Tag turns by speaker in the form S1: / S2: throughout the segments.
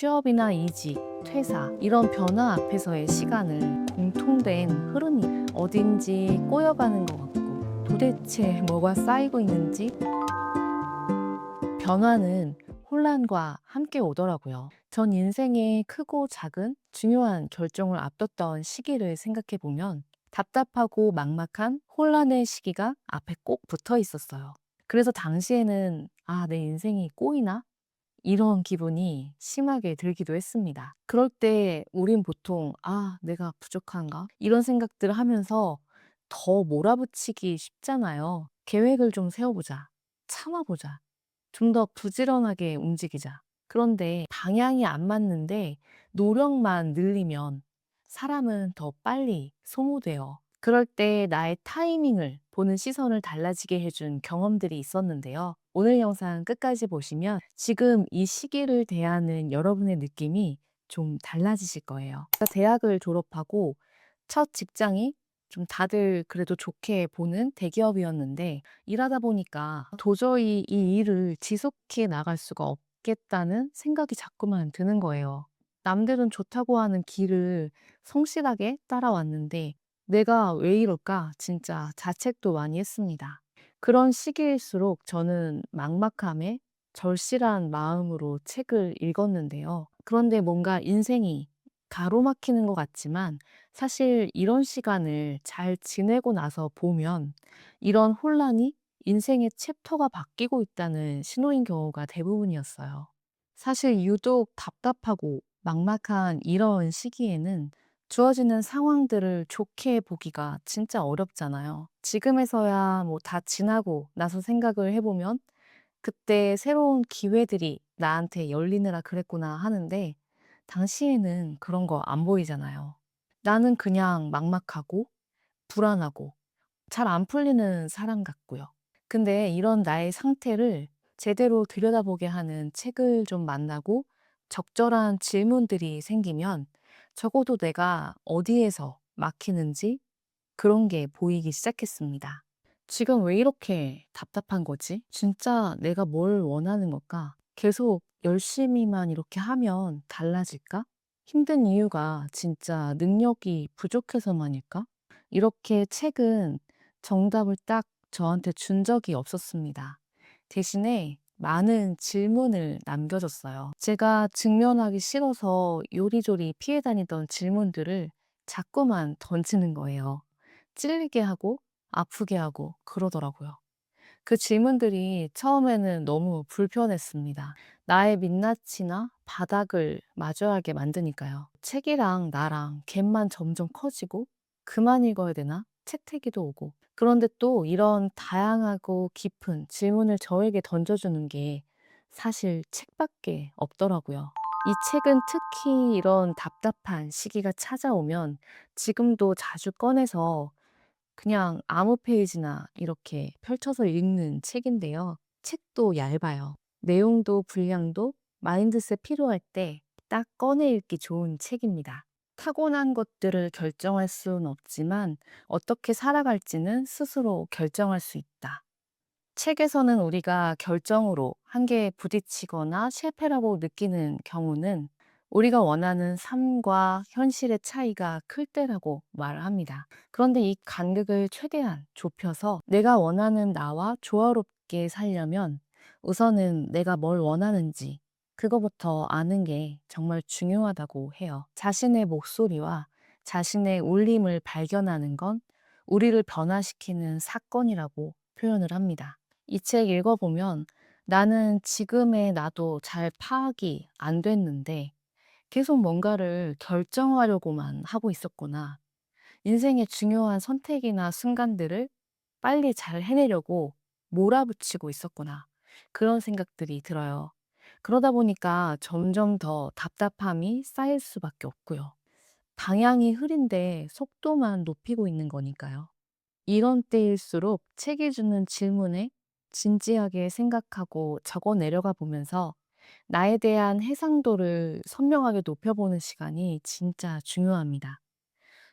S1: 취업이나 이직, 퇴사 이런 변화 앞에서의 시간을 공통된 흐름이 어딘지 꼬여가는 것 같고 도대체 뭐가 쌓이고 있는지 변화는 혼란과 함께 오더라고요. 전 인생의 크고 작은 중요한 결정을 앞뒀던 시기를 생각해 보면 답답하고 막막한 혼란의 시기가 앞에 꼭 붙어 있었어요. 그래서 당시에는 내 인생이 꼬이나? 이런 기분이 심하게 들기도 했습니다. 그럴 때 우린 보통 내가 부족한가? 이런 생각들을 하면서 더 몰아붙이기 쉽잖아요. 계획을 좀 세워보자. 참아보자. 좀 더 부지런하게 움직이자. 그런데 방향이 안 맞는데 노력만 늘리면 사람은 더 빨리 소모돼요. 그럴 때 나의 타이밍을 보는 시선을 달라지게 해준 경험들이 있었는데요. 오늘 영상 끝까지 보시면 지금 이 시기를 대하는 여러분의 느낌이 좀 달라지실 거예요. 제가 대학을 졸업하고 첫 직장이 좀 다들 그래도 좋게 보는 대기업이었는데 일하다 보니까 도저히 이 일을 지속해 나갈 수가 없겠다는 생각이 자꾸만 드는 거예요. 남들은 좋다고 하는 길을 성실하게 따라왔는데 내가 왜 이럴까 진짜 자책도 많이 했습니다. 그런 시기일수록 저는 막막함에 절실한 마음으로 책을 읽었는데요. 그런데 뭔가 인생이 가로막히는 것 같지만 사실 이런 시간을 잘 지내고 나서 보면 이런 혼란이 인생의 챕터가 바뀌고 있다는 신호인 경우가 대부분이었어요. 사실 유독 답답하고 막막한 이런 시기에는 주어지는 상황들을 좋게 보기가 진짜 어렵잖아요. 지금에서야 뭐 다 지나고 나서 생각을 해보면 그때 새로운 기회들이 나한테 열리느라 그랬구나 하는데 당시에는 그런 거 안 보이잖아요. 나는 그냥 막막하고 불안하고 잘 안 풀리는 사람 같고요. 근데 이런 나의 상태를 제대로 들여다보게 하는 책을 좀 만나고 적절한 질문들이 생기면 적어도 내가 어디에서 막히는지 그런 게 보이기 시작했습니다. 지금 왜 이렇게 답답한 거지? 진짜 내가 뭘 원하는 걸까? 계속 열심히만 이렇게 하면 달라질까? 힘든 이유가 진짜 능력이 부족해서만일까? 이렇게 책은 정답을 딱 저한테 준 적이 없었습니다. 대신에 많은 질문을 남겨줬어요. 제가 직면하기 싫어서 요리조리 피해 다니던 질문들을 자꾸만 던지는 거예요. 찔리게 하고 아프게 하고 그러더라고요. 그 질문들이 처음에는 너무 불편했습니다. 나의 민낯이나 바닥을 마주하게 만드니까요. 책이랑 나랑 갭만 점점 커지고 그만 읽어야 되나? 채태기도 오고. 그런데 또 이런 다양하고 깊은 질문을 저에게 던져주는 게 사실 책밖에 없더라고요. 이 책은 특히 이런 답답한 시기가 찾아오면 지금도 자주 꺼내서 그냥 아무 페이지나 이렇게 펼쳐서 읽는 책인데요. 책도 얇아요. 내용도 분량도 마인드셋 필요할 때 딱 꺼내 읽기 좋은 책입니다. 타고난 것들을 결정할 수는 없지만 어떻게 살아갈지는 스스로 결정할 수 있다. 책에서는 우리가 결정으로 한계에 부딪히거나 실패라고 느끼는 경우는 우리가 원하는 삶과 현실의 차이가 클 때라고 말을 합니다. 그런데 이 간극을 최대한 좁혀서 내가 원하는 나와 조화롭게 살려면 우선은 내가 뭘 원하는지 그거부터 아는 게 정말 중요하다고 해요. 자신의 목소리와 자신의 울림을 발견하는 건 우리를 변화시키는 사건이라고 표현을 합니다. 이 책 읽어보면 나는 지금의 나도 잘 파악이 안 됐는데 계속 뭔가를 결정하려고만 하고 있었구나. 인생의 중요한 선택이나 순간들을 빨리 잘 해내려고 몰아붙이고 있었구나. 그런 생각들이 들어요. 그러다 보니까 점점 더 답답함이 쌓일 수밖에 없고요. 방향이 흐린데 속도만 높이고 있는 거니까요. 이런 때일수록 책이 주는 질문에 진지하게 생각하고 적어 내려가 보면서 나에 대한 해상도를 선명하게 높여보는 시간이 진짜 중요합니다.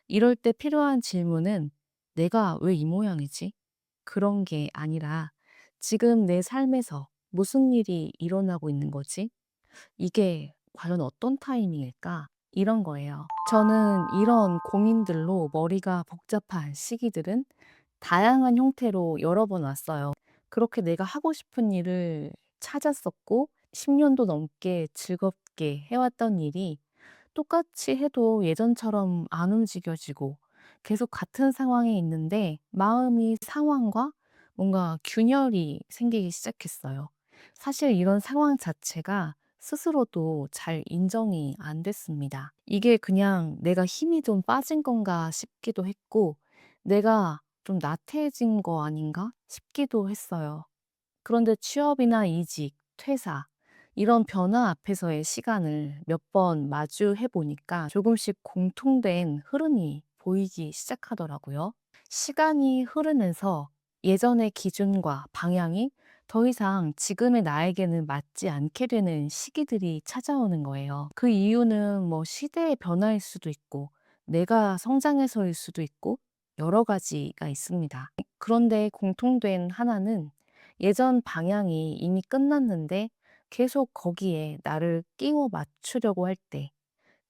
S1: 이럴 때 필요한 질문은 내가 왜 이 모양이지? 그런 게 아니라 지금 내 삶에서 무슨 일이 일어나고 있는 거지? 이게 과연 어떤 타이밍일까? 이런 거예요. 저는 이런 고민들로 머리가 복잡한 시기들은 다양한 형태로 여러 번 왔어요. 그렇게 내가 하고 싶은 일을 찾았었고 10년도 넘게 즐겁게 해왔던 일이 똑같이 해도 예전처럼 안 움직여지고 계속 같은 상황에 있는데 마음이 상황과 뭔가 균열이 생기기 시작했어요. 사실 이런 상황 자체가 스스로도 잘 인정이 안 됐습니다. 이게 그냥 내가 힘이 좀 빠진 건가 싶기도 했고, 내가 좀 나태해진 거 아닌가 싶기도 했어요. 그런데 취업이나 이직, 퇴사, 이런 변화 앞에서의 시간을 몇 번 마주해 보니까 조금씩 공통된 흐름이 보이기 시작하더라고요. 시간이 흐르면서 예전의 기준과 방향이 더 이상 지금의 나에게는 맞지 않게 되는 시기들이 찾아오는 거예요. 그 이유는 뭐 시대의 변화일 수도 있고, 내가 성장해서일 수도 있고, 여러 가지가 있습니다. 그런데 공통된 하나는 예전 방향이 이미 끝났는데 계속 거기에 나를 끼워 맞추려고 할 때,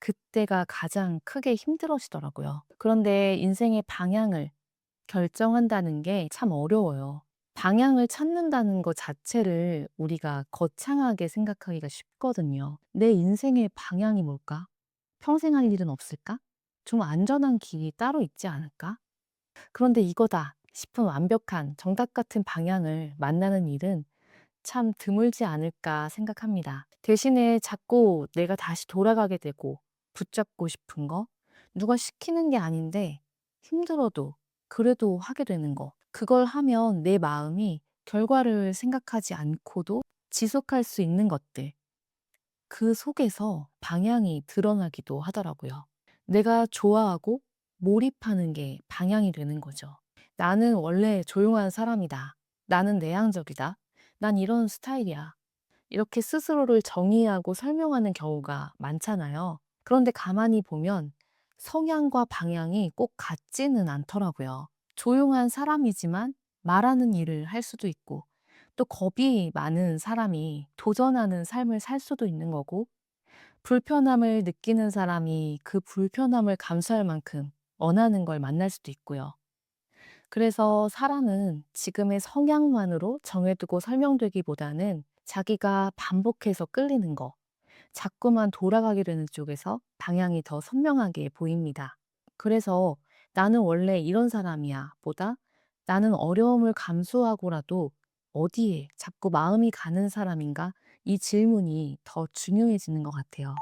S1: 그때가 가장 크게 힘들어지더라고요. 그런데 인생의 방향을 결정한다는 게 참 어려워요. 방향을 찾는다는 것 자체를 우리가 거창하게 생각하기가 쉽거든요. 내 인생의 방향이 뭘까? 평생 할 일은 없을까? 좀 안전한 길이 따로 있지 않을까? 그런데 이거다 싶은 완벽한 정답 같은 방향을 만나는 일은 참 드물지 않을까 생각합니다. 대신에 자꾸 내가 다시 돌아가게 되고 붙잡고 싶은 거, 누가 시키는 게 아닌데 힘들어도 그래도 하게 되는 거. 그걸 하면 내 마음이 결과를 생각하지 않고도 지속할 수 있는 것들. 그 속에서 방향이 드러나기도 하더라고요. 내가 좋아하고 몰입하는 게 방향이 되는 거죠. 나는 원래 조용한 사람이다. 나는 내향적이다. 난 이런 스타일이야. 이렇게 스스로를 정의하고 설명하는 경우가 많잖아요. 그런데 가만히 보면 성향과 방향이 꼭 같지는 않더라고요. 조용한 사람이지만 말하는 일을 할 수도 있고, 또 겁이 많은 사람이 도전하는 삶을 살 수도 있는 거고, 불편함을 느끼는 사람이 그 불편함을 감수할 만큼 원하는 걸 만날 수도 있고요. 그래서 사람은 지금의 성향만으로 정해두고 설명되기보다는 자기가 반복해서 끌리는 거, 자꾸만 돌아가게 되는 쪽에서 방향이 더 선명하게 보입니다. 그래서 나는 원래 이런 사람이야 보다 나는 어려움을 감수하고라도 어디에 자꾸 마음이 가는 사람인가? 이 질문이 더 중요해지는 것 같아요.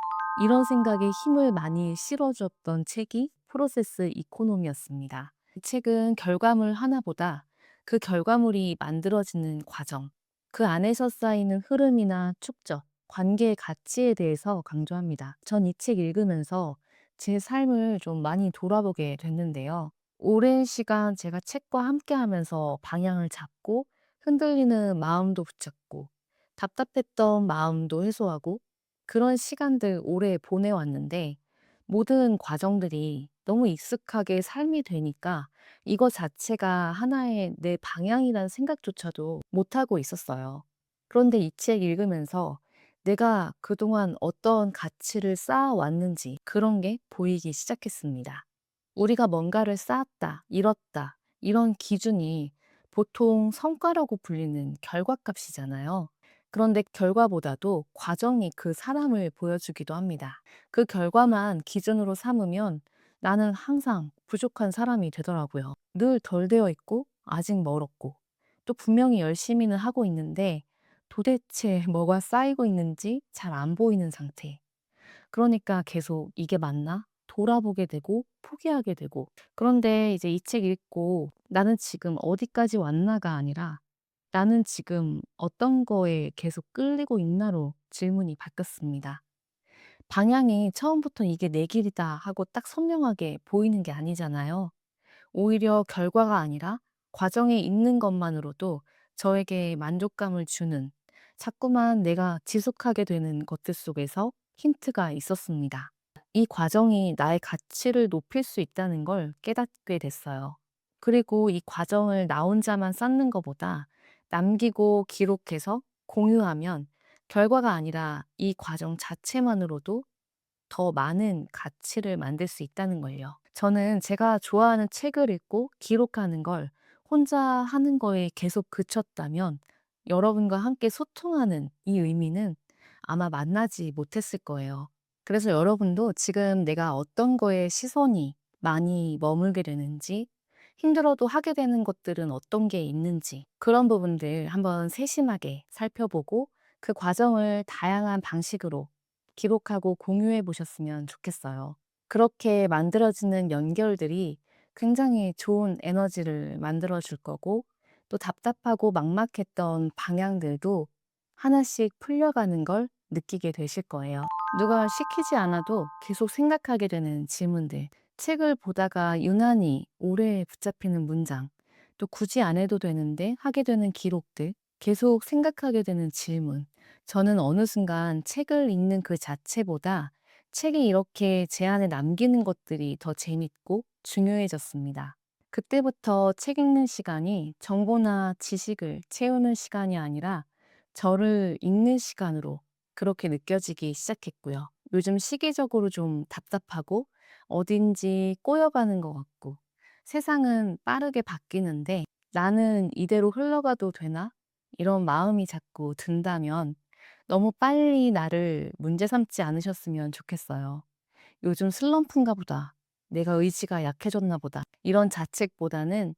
S1: 이런 생각에 힘을 많이 실어줬던 책이 프로세스 이코노미였습니다. 이 책은 결과물 하나보다 그 결과물이 만들어지는 과정, 그 안에서 쌓이는 흐름이나 축적, 관계의 가치에 대해서 강조합니다. 전 이 책 읽으면서 제 삶을 좀 많이 돌아보게 됐는데요. 오랜 시간 제가 책과 함께 하면서 방향을 잡고 흔들리는 마음도 붙잡고 답답했던 마음도 해소하고 그런 시간들 오래 보내왔는데 모든 과정들이 너무 익숙하게 삶이 되니까 이거 자체가 하나의 내 방향이라는 생각조차도 못하고 있었어요. 그런데 이 책 읽으면서 내가 그동안 어떤 가치를 쌓아왔는지 그런 게 보이기 시작했습니다. 우리가 뭔가를 쌓았다, 잃었다, 이런 기준이 보통 성과라고 불리는 결과값이잖아요. 그런데 결과보다도 과정이 그 사람을 보여주기도 합니다. 그 결과만 기준으로 삼으면 나는 항상 부족한 사람이 되더라고요. 늘 덜 되어 있고, 아직 멀었고, 또 분명히 열심히는 하고 있는데 도대체 뭐가 쌓이고 있는지 잘 안 보이는 상태. 그러니까 계속 이게 맞나? 돌아보게 되고 포기하게 되고. 그런데 이제 이 책 읽고 나는 지금 어디까지 왔나가 아니라 나는 지금 어떤 거에 계속 끌리고 있나로 질문이 바뀌었습니다. 방향이 처음부터 이게 내 길이다 하고 딱 선명하게 보이는 게 아니잖아요. 오히려 결과가 아니라 과정에 있는 것만으로도 저에게 만족감을 주는 자꾸만 내가 지속하게 되는 것들 속에서 힌트가 있었습니다. 이 과정이 나의 가치를 높일 수 있다는 걸 깨닫게 됐어요. 그리고 이 과정을 나 혼자만 쌓는 것보다 남기고 기록해서 공유하면 결과가 아니라 이 과정 자체만으로도 더 많은 가치를 만들 수 있다는 걸요. 저는 제가 좋아하는 책을 읽고 기록하는 걸 혼자 하는 거에 계속 그쳤다면 여러분과 함께 소통하는 이 의미는 아마 만나지 못했을 거예요. 그래서 여러분도 지금 내가 어떤 거에 시선이 많이 머물게 되는지, 힘들어도 하게 되는 것들은 어떤 게 있는지, 그런 부분들 한번 세심하게 살펴보고 그 과정을 다양한 방식으로 기록하고 공유해 보셨으면 좋겠어요. 그렇게 만들어지는 연결들이 굉장히 좋은 에너지를 만들어 줄 거고, 또 답답하고 막막했던 방향들도 하나씩 풀려가는 걸 느끼게 되실 거예요. 누가 시키지 않아도 계속 생각하게 되는 질문들, 책을 보다가 유난히 오래 붙잡히는 문장, 또 굳이 안 해도 되는데 하게 되는 기록들, 계속 생각하게 되는 질문. 저는 어느 순간 책을 읽는 그 자체보다 책이 이렇게 제 안에 남기는 것들이 더 재밌고 중요해졌습니다. 그때부터 책 읽는 시간이 정보나 지식을 채우는 시간이 아니라 저를 읽는 시간으로 그렇게 느껴지기 시작했고요. 요즘 시기적으로 좀 답답하고 어딘지 꼬여가는 것 같고 세상은 빠르게 바뀌는데 나는 이대로 흘러가도 되나? 이런 마음이 자꾸 든다면 너무 빨리 나를 문제 삼지 않으셨으면 좋겠어요. 요즘 슬럼프인가 보다. 내가 의지가 약해졌나 보다. 이런 자책보다는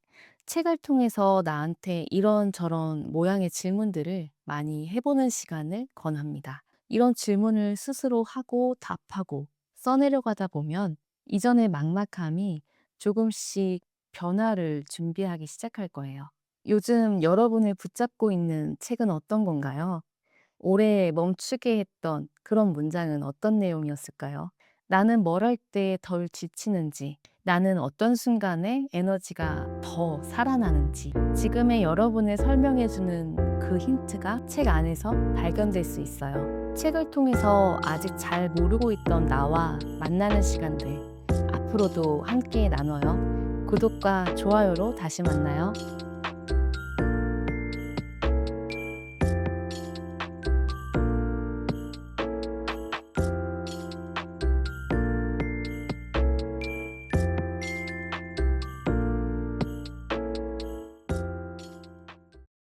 S1: 책을 통해서 나한테 이런저런 모양의 질문들을 많이 해보는 시간을 권합니다. 이런 질문을 스스로 하고 답하고 써내려가다 보면 이전의 막막함이 조금씩 변화를 준비하기 시작할 거예요. 요즘 여러분을 붙잡고 있는 책은 어떤 건가요? 오래 멈추게 했던 그런 문장은 어떤 내용이었을까요? 나는 뭘 할 때 덜 지치는지, 나는 어떤 순간에 에너지가 더 살아나는지, 지금의 여러분을 설명해주는 그 힌트가 책 안에서 발견될 수 있어요. 책을 통해서 아직 잘 모르고 있던 나와 만나는 시간들, 앞으로도 함께 나눠요. 구독과 좋아요로 다시 만나요.